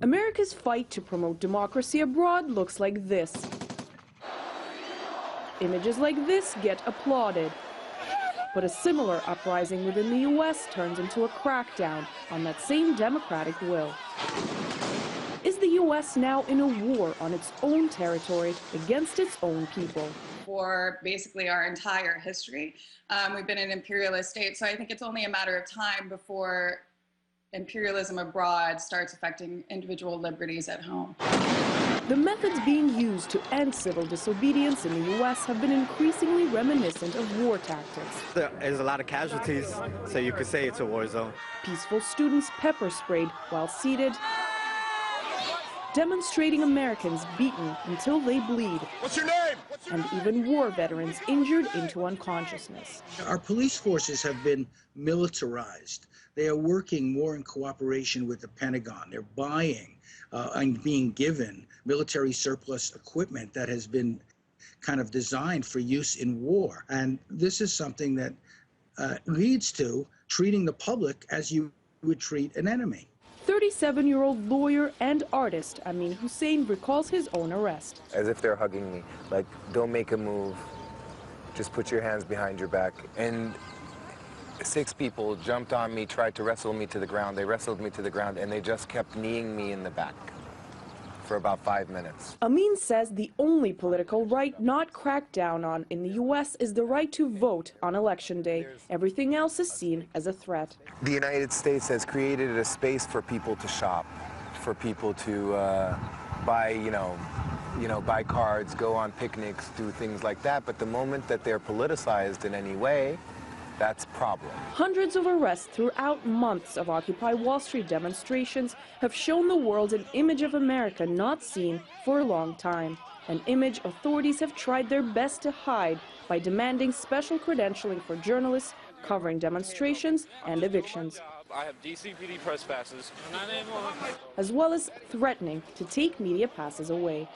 America's fight to promote democracy abroad looks like this. Images like this get applauded. But a similar uprising within the U.S. turns into a crackdown on that same democratic will. Is the U.S. now in a war on its own territory against its own people? For basically our entire history, we've been an imperialist state, so I think it's only a matter of time before imperialism abroad starts affecting individual liberties at home. The methods being used to end civil disobedience in the U.S. have been increasingly reminiscent of war tactics. There's a lot of casualties, so you could say it's a war zone. Peaceful students pepper sprayed while seated, demonstrating Americans beaten until they bleed. What's your name? And even war veterans injured into unconsciousness. Our police forces have been militarized. They are working more in cooperation with the Pentagon. They're buying and being given military surplus equipment that has been kind of designed for use in war. And this is something that leads to treating the public as you would treat an enemy. 37-year-old lawyer and artist Amin Hussein recalls his own arrest. As if they're hugging me, like, don't make a move, just put your hands behind your back. And 6 people jumped on me, tried to wrestle me to the ground. They wrestled me to the ground, and they just kept kneeing me in the back for about 5 minutes. Amin says the only political right not cracked down on in the U.S. is the right to vote on Election Day. Everything else is seen as a threat. The United States has created a space for people to shop, for people to buy, buy cards, go on picnics, do things like that. But the moment that they're politicized in any way, that's a problem. Hundreds of arrests throughout months of Occupy Wall Street demonstrations have shown the world an image of America not seen for a long time. An image authorities have tried their best to hide by demanding special credentialing for journalists covering demonstrations and evictions. I have DCPD press passes. As well as threatening to take media passes away.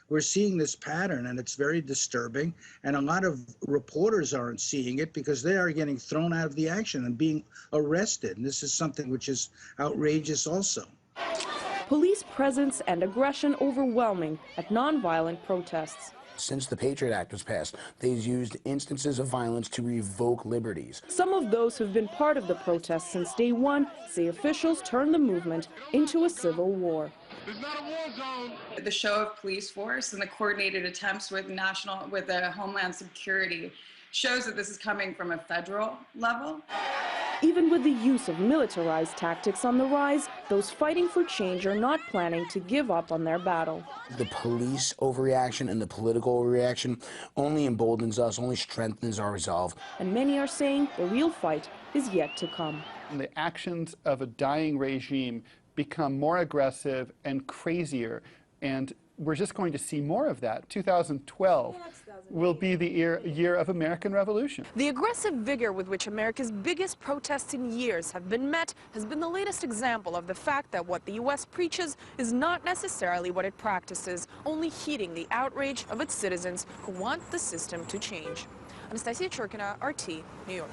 We're seeing this pattern, and it's very disturbing, and a lot of reporters aren't seeing it because they are getting thrown out of the action and being arrested, and this is something which is outrageous also. Police presence and aggression overwhelming at nonviolent protests. Since the Patriot Act was passed, they've used instances of violence to revoke liberties. Some of those who've been part of the protests since day one say officials turned the movement into a civil war. It's not a war zone. The show of police force and the coordinated attempts with the Homeland Security shows that this is coming from a federal level. Even with the use of militarized tactics on the rise, those fighting for change are not planning to give up on their battle. The police overreaction and the political overreaction only emboldens us, only strengthens our resolve. And many are saying the real fight is yet to come. The actions of a dying regime become more aggressive and crazier, and we're just going to see more of that. 2012 will be the year of American Revolution. The aggressive vigor with which America's biggest protests in years have been met has been the latest example of the fact that what the U.S. preaches is not necessarily what it practices, only heeding the outrage of its citizens who want the system to change. Anastasia Churkina, RT, New York.